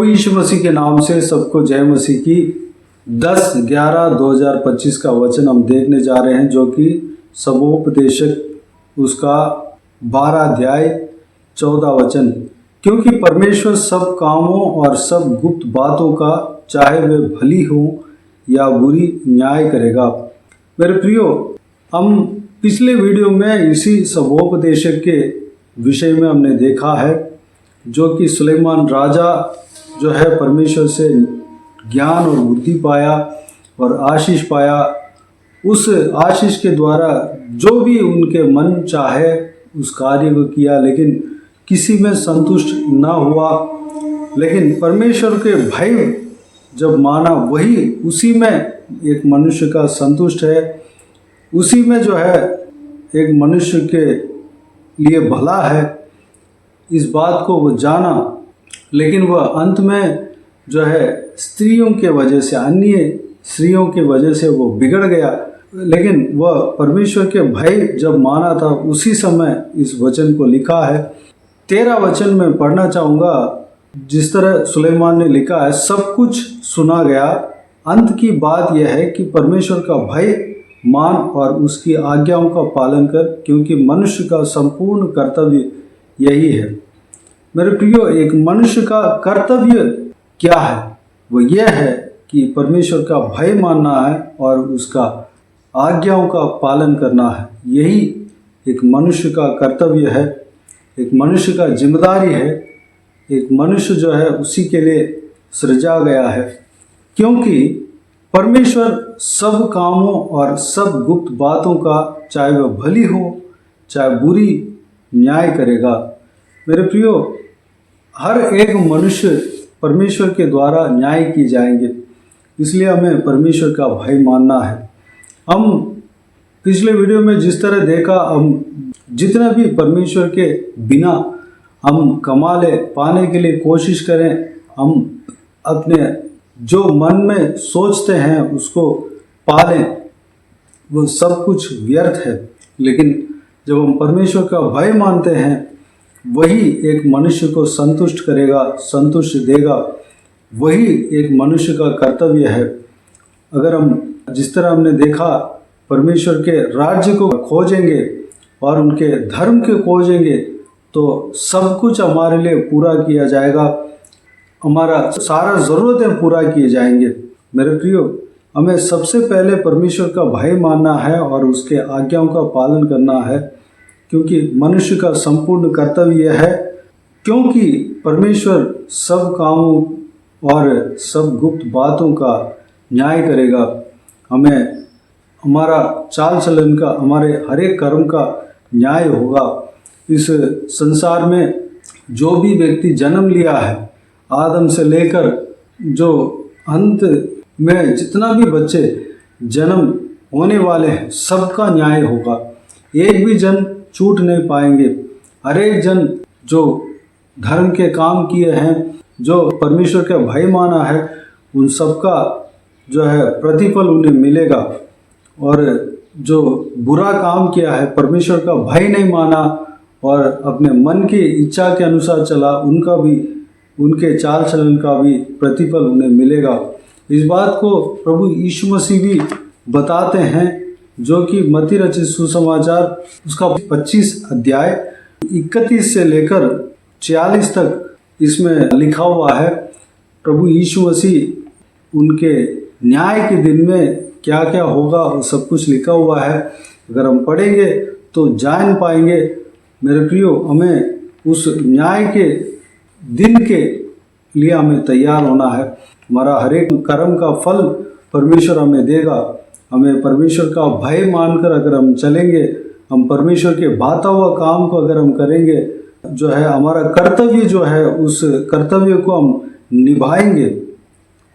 प्रभु यीशु मसीह के नाम से सबको जय मसीह की। 10/11/2025 का वचन हम देखने जा रहे हैं, जो कि सबोपदेशक उसका 12 अध्याय 14 वचन। क्योंकि परमेश्वर सब कामों और सब गुप्त बातों का, चाहे वे भली हो या बुरी, न्याय करेगा। मेरे प्रियो, हम पिछले वीडियो में इसी सबोपदेशक के विषय में हमने देखा है, जो कि सुलेमान राजा जो है परमेश्वर से ज्ञान और बुद्धि पाया और आशीष पाया। उस आशीष के द्वारा जो भी उनके मन चाहे उस कार्य को किया, लेकिन किसी में संतुष्ट ना हुआ। लेकिन परमेश्वर के भय जब माना, वही उसी में एक मनुष्य का संतुष्ट है, उसी में जो है एक मनुष्य के लिए भला है। इस बात को वो जाना, लेकिन वह अंत में जो है स्त्रियों के वजह से, अन्य स्त्रियों के वजह से वो बिगड़ गया। लेकिन वह परमेश्वर के भय जब माना था, उसी समय इस वचन को लिखा है। 13 वचन में पढ़ना चाहूँगा। जिस तरह सुलेमान ने लिखा है, सब कुछ सुना गया, अंत की बात यह है कि परमेश्वर का भय मान और उसकी आज्ञाओं का पालन कर, क्योंकि मनुष्य का संपूर्ण कर्तव्य यही है। मेरे प्रियो, एक मनुष्य का कर्तव्य क्या है? वो यह है कि परमेश्वर का भय मानना है और उसका आज्ञाओं का पालन करना है। यही एक मनुष्य का कर्तव्य है, एक मनुष्य का जिम्मेदारी है। एक मनुष्य जो है उसी के लिए सृजा गया है, क्योंकि परमेश्वर सब कामों और सब गुप्त बातों का, चाहे वह भली हो चाहे बुरी, न्याय करेगा। मेरे प्रियो, हर एक मनुष्य परमेश्वर के द्वारा न्याय की जाएंगे, इसलिए हमें परमेश्वर का भय मानना है। हम पिछले वीडियो में जिस तरह देखा, हम जितना भी परमेश्वर के बिना हम कमा ले पाने के लिए कोशिश करें, हम अपने जो मन में सोचते हैं उसको पालें, वो सब कुछ व्यर्थ है। लेकिन जब हम परमेश्वर का भय मानते हैं, वही एक मनुष्य को संतुष्ट करेगा, संतुष्ट देगा। वही एक मनुष्य का कर्तव्य है। अगर हम जिस तरह हमने देखा, परमेश्वर के राज्य को खोजेंगे और उनके धर्म के खोजेंगे, तो सब कुछ हमारे लिए पूरा किया जाएगा, हमारा सारा ज़रूरतें पूरा किए जाएंगे। मेरे प्रियो, हमें सबसे पहले परमेश्वर का भय मानना है और उसके आज्ञाओं का पालन करना है, क्योंकि मनुष्य का संपूर्ण कर्तव्य है। क्योंकि परमेश्वर सब कामों और सब गुप्त बातों का न्याय करेगा। हमें हमारा चाल चलन का, हमारे हर एक कर्म का न्याय होगा। इस संसार में जो भी व्यक्ति जन्म लिया है, आदम से लेकर जो अंत में जितना भी बच्चे जन्म होने वाले हैं, सबका न्याय होगा। एक भी जन छूट नहीं पाएंगे। हर एक जन जो धर्म के काम किए हैं, जो परमेश्वर का भय माना है, उन सबका जो है प्रतिफल उन्हें मिलेगा। और जो बुरा काम किया है, परमेश्वर का भय नहीं माना और अपने मन की इच्छा के अनुसार चला, उनका भी, उनके चाल चलन का भी प्रतिफल उन्हें मिलेगा। इस बात को प्रभु यीशु मसीह भी बताते हैं, जो कि मत्ती रचित सुसमाचार उसका 25 अध्याय 31 से लेकर 46 तक इसमें लिखा हुआ है। प्रभु यीशु मसीह उनके न्याय के दिन में क्या क्या होगा, वो सब कुछ लिखा हुआ है। अगर हम पढ़ेंगे तो जान पाएंगे। मेरे प्रियो, हमें उस न्याय के दिन के लिए हमें तैयार होना है। हमारा हर एक कर्म का फल परमेश्वर हमें देगा। हमें परमेश्वर का भय मानकर अगर हम चलेंगे, हम परमेश्वर के भाता हुआ काम को अगर हम करेंगे, जो है हमारा कर्तव्य जो है, उस कर्तव्य को हम निभाएंगे,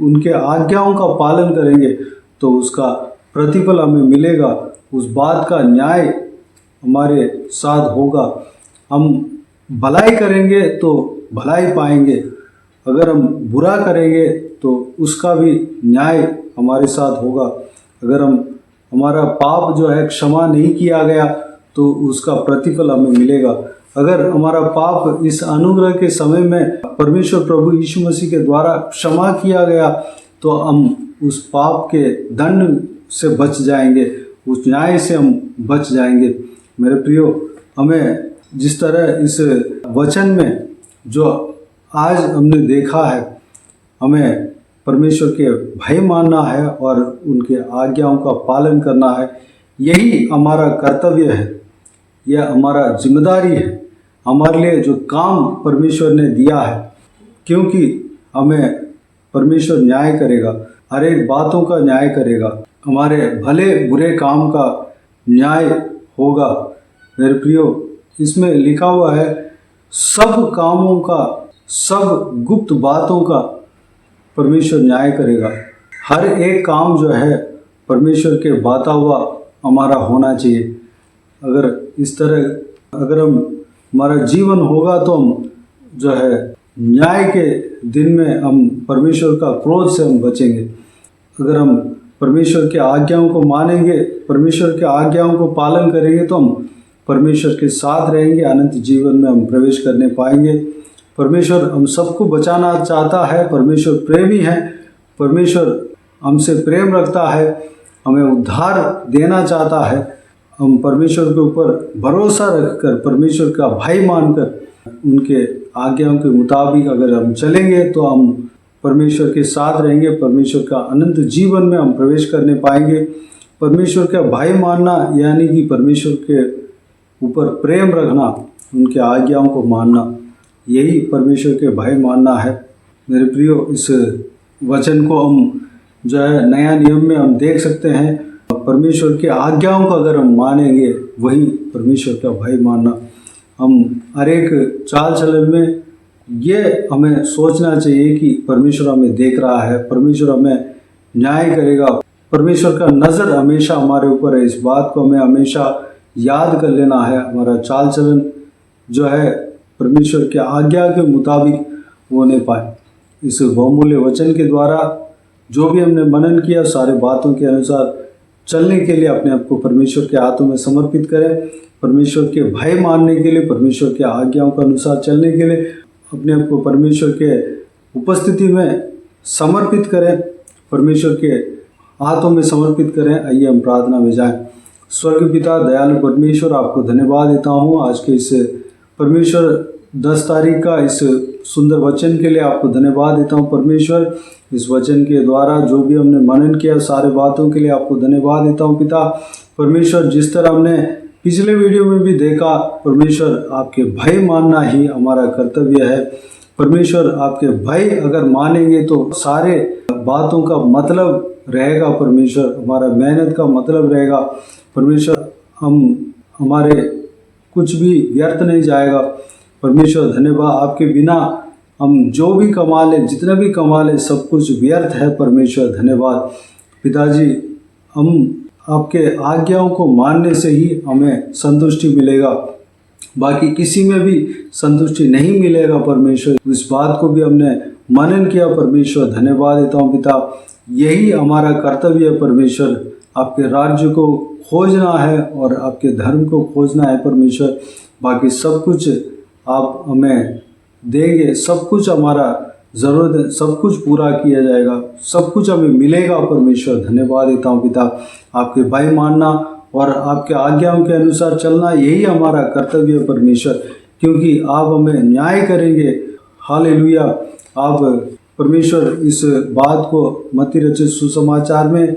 उनके आज्ञाओं का पालन करेंगे, तो उसका प्रतिफल हमें मिलेगा। उस बात का न्याय हमारे साथ होगा। हम भलाई करेंगे तो भलाई पाएंगे, अगर हम बुरा करेंगे तो उसका भी न्याय हमारे साथ होगा। अगर हमारा पाप जो है क्षमा नहीं किया गया, तो उसका प्रतिफल हमें मिलेगा। अगर हमारा पाप इस अनुग्रह के समय में परमेश्वर प्रभु यीशु मसीह के द्वारा क्षमा किया गया तो हम उस पाप के दंड से बच जाएंगे, उस न्याय से हम बच जाएंगे। मेरे प्रियो, हमें जिस तरह इस वचन में जो आज हमने देखा है, हमें परमेश्वर के भय मानना है और उनके आज्ञाओं का पालन करना है। यही हमारा कर्तव्य है, यह हमारा जिम्मेदारी है, हमारे लिए जो काम परमेश्वर ने दिया है, क्योंकि हमें परमेश्वर न्याय करेगा, हर एक बातों का न्याय करेगा, हमारे भले बुरे काम का न्याय होगा। मेरे प्रियो, इसमें लिखा हुआ है सब कामों का, सब गुप्त बातों का परमेश्वर न्याय करेगा। हर एक काम जो है परमेश्वर के बाता हुआ हमारा होना चाहिए। अगर इस तरह अगर हमारा जीवन होगा तो हम जो है न्याय के दिन में हम परमेश्वर का क्रोध से हम बचेंगे। अगर हम परमेश्वर के आज्ञाओं को मानेंगे, परमेश्वर के आज्ञाओं को पालन करेंगे तो हम परमेश्वर के साथ रहेंगे, अनंत जीवन में हम प्रवेश करने पाएंगे। परमेश्वर हम सबको बचाना चाहता है, परमेश्वर प्रेमी है, परमेश्वर हमसे प्रेम रखता है, हमें उद्धार देना चाहता है। हम परमेश्वर के ऊपर भरोसा रखकर, परमेश्वर का भय मानकर उनके आज्ञाओं के मुताबिक अगर हम चलेंगे तो हम परमेश्वर के साथ रहेंगे, परमेश्वर का अनंत जीवन में हम प्रवेश करने पाएंगे। परमेश्वर का भय मानना यानी कि परमेश्वर के ऊपर प्रेम रखना, उनके आज्ञाओं को मानना, यही परमेश्वर के भय मानना है। मेरे प्रियो, इस वचन को हम जो है नया नियम में हम देख सकते हैं। परमेश्वर के आज्ञाओं को अगर हम मानेंगे वही परमेश्वर का भय मानना। हम हर एक चाल चलन में ये हमें सोचना चाहिए कि परमेश्वर हमें देख रहा है, परमेश्वर हमें न्याय करेगा, परमेश्वर का नज़र हमेशा हमारे ऊपर है। इस बात को हमें हमेशा याद कर लेना है। हमारा चाल चलन जो है परमेश्वर के आज्ञा के मुताबिक होने पाए। इस बहुमूल्य वचन के द्वारा जो भी हमने मनन किया, सारे बातों के अनुसार चलने के लिए अपने आप को परमेश्वर के हाथों में समर्पित करें। परमेश्वर के भय मानने के लिए, परमेश्वर के आज्ञाओं के अनुसार चलने के लिए अपने आप को परमेश्वर के उपस्थिति में समर्पित करें, परमेश्वर के हाथों में समर्पित करें। आइए हम प्रार्थना में जाएं। स्वर्ग पिता, दयालु परमेश्वर, आपको धन्यवाद देता हूँ आज के इस परमेश्वर 10 तारीख का इस सुंदर वचन के लिए आपको धन्यवाद देता हूँ। परमेश्वर, इस वचन के द्वारा जो भी हमने मनन किया, सारे बातों के लिए आपको धन्यवाद देता हूँ पिता। परमेश्वर, जिस तरह हमने पिछले वीडियो में भी देखा, परमेश्वर आपके भय मानना ही हमारा कर्तव्य है। परमेश्वर, आपके भय अगर मानेंगे तो सारे बातों का मतलब रहेगा, परमेश्वर हमारा मेहनत का मतलब रहेगा। परमेश्वर, हमारे कुछ भी व्यर्थ नहीं जाएगा। परमेश्वर धन्यवाद, आपके बिना हम जो भी कमा लें, जितना भी कमा लें, सब कुछ व्यर्थ है। परमेश्वर धन्यवाद पिताजी, हम आपके आज्ञाओं को मानने से ही हमें संतुष्टि मिलेगा, बाकी किसी में भी संतुष्टि नहीं मिलेगा। परमेश्वर, इस बात को भी हमने मनन किया। परमेश्वर धन्यवाद देता हूँ पिता, यही हमारा कर्तव्य है। परमेश्वर, आपके राज्य को खोजना है और आपके धर्म को खोजना है। परमेश्वर, बाकी सब कुछ आप हमें देंगे, सब कुछ हमारा ज़रूरत है, सब कुछ पूरा किया जाएगा, सब कुछ हमें मिलेगा। परमेश्वर धन्यवाद देता हूँ पिता, आपके भय मानना और आपके आज्ञाओं के अनुसार चलना यही हमारा कर्तव्य है परमेश्वर, क्योंकि आप हमें न्याय करेंगे। हालेलुया। आप परमेश्वर इस बात को मत्ती रचित सुसमाचार में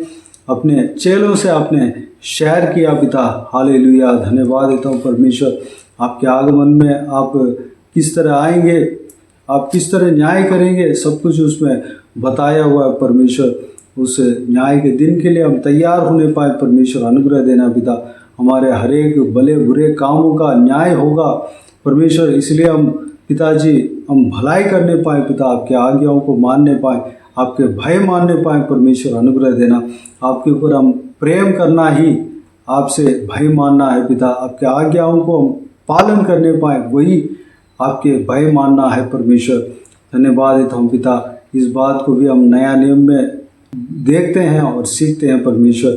अपने चेलों से आपने शेयर किया पिता। हालेलुया। धन्यवाद देता हूँ परमेश्वर, आपके आगमन में आप किस तरह आएंगे, आप किस तरह न्याय करेंगे, सब कुछ उसमें बताया हुआ है। परमेश्वर, उस न्याय के दिन के लिए हम तैयार होने पाए। परमेश्वर अनुग्रह देना पिता, हमारे हर एक भले बुरे कामों का न्याय होगा परमेश्वर, इसलिए हम पिताजी हम भलाई करने पाए पिता, आपके आज्ञाओं को मानने पाए, आपके भय मानने पाए। परमेश्वर अनुग्रह देना, आपके ऊपर हम प्रेम करना ही आपसे भय मानना है पिता, आपके आज्ञाओं को हम पालन करने पाए, वही आपके भय मानना है। परमेश्वर धन्यवाद देता हूँ पिता, इस बात को भी हम नया नियम में देखते हैं और सीखते हैं। परमेश्वर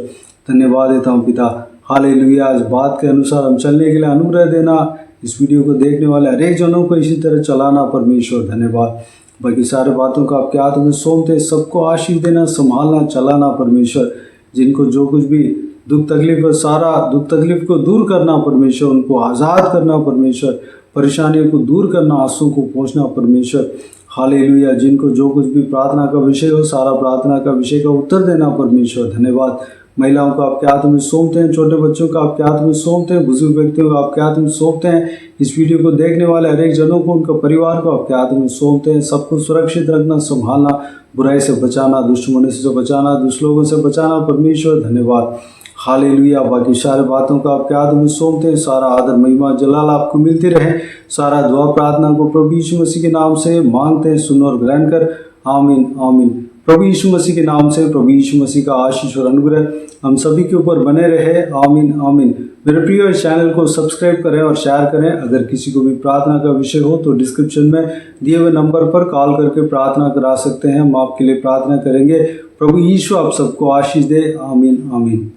धन्यवाद देता हूँ पिता। हालेलुया। इस बात के अनुसार हम चलने के लिए अनुग्रह देना, इस वीडियो को देखने वाले हर एक जनों को इसी तरह चलाना परमेश्वर। धन्यवाद। बाकी सारे बातों को आपके हाथ में सौंपते हैं, सबको आशीष देना, संभालना, चलाना परमेश्वर। जिनको जो कुछ भी दुख तकलीफ है, सारा दुख तकलीफ को दूर करना परमेश्वर, उनको आज़ाद करना परमेश्वर, परेशानियों को दूर करना, आंसू को पहुँचना परमेश्वर। हालेलुया। जिनको जो कुछ भी प्रार्थना का विषय हो, सारा प्रार्थना का विषय का उत्तर देना परमेश्वर। धन्यवाद। महिलाओं को आपके हाथ में सौंपते हैं, छोटे बच्चों को आपके हाथ में सौंपते हैं, बुजुर्ग व्यक्तियों को आपके हाथ में सौंपते हैं। इस वीडियो को देखने वाले हर एक जनों को, उनका परिवार को आपके हाथ में सौंपते हैं। सबको सुरक्षित रखना, संभालना, बुराई से बचाना, दुष्ट मनुष्य से बचाना, दुष्ट लोगों से बचाना परमेश्वर। धन्यवाद। हालेलुया। बाकी सारे बातों को आपके हाथ में सौंपते हैं। सारा आदर महिमा जलाल आपको मिलती रहे। सारा दुआ प्रार्थना को प्रभु यीशु मसीह के नाम से मांगते हैं, सुन और ग्रहण कर। आमीन आमीन। प्रभु यीशु मसीह के नाम से प्रभु यीशु मसीह का आशीष और अनुग्रह हम सभी के ऊपर बने रहे। आमीन आमीन। मेरे प्रिय, इस चैनल को सब्सक्राइब करें और शेयर करें। अगर किसी को भी प्रार्थना का विषय हो तो डिस्क्रिप्शन में दिए हुए नंबर पर कॉल करके प्रार्थना करा सकते हैं। हम आपके लिए प्रार्थना करेंगे। प्रभु यीशु आप सबको आशीष दे। आमीन आमीन।